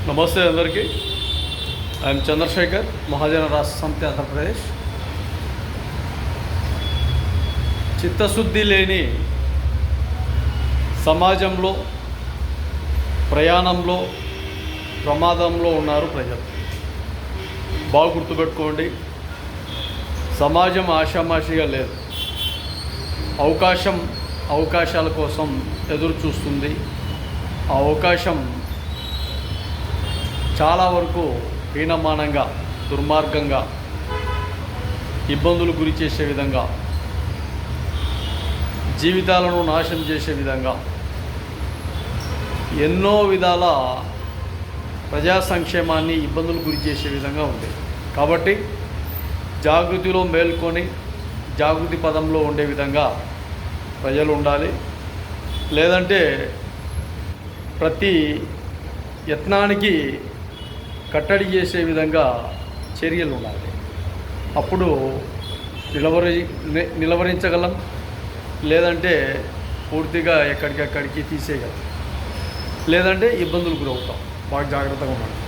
నమస్తే అందరికీ. ఐఎమ్ చంద్రశేఖర్, మహాజన రాష్ట్ర సమితి ఆంధ్రప్రదేశ్. చిత్తశుద్ధి లేని సమాజంలో, ప్రయాణంలో ప్రమాదంలో ఉన్నారు ప్రజలు. బాగా గుర్తుపెట్టుకోండి, సమాజం ఆషామాషిగా లేదు. అవకాశాల కోసం ఎదురు చూస్తుంది. ఆ అవకాశం చాలా వరకు హీనమానంగా, దుర్మార్గంగా, ఇబ్బందులు గురి చేసే విధంగా, జీవితాలను నాశనం చేసే విధంగా ఎన్నో విధాల ప్రజా సంక్షేమాన్ని ఇబ్బందులు గురి చేసే విధంగా ఉంది. కాబట్టి జాగృతిలో మేల్కొని జాగృతి పదంలో ఉండే విధంగా ప్రజలు ఉండాలి. లేదంటే ప్రతి యత్నానికి కట్టడి చేసే విధంగా చర్యలు ఉండాలి. అప్పుడు నిలవరించగలం, లేదంటే పూర్తిగా ఎక్కడికక్కడికి తీసేయగలం, లేదంటే ఇబ్బందులు గురవుతాం. బాగా జాగ్రత్తగా ఉండాలి.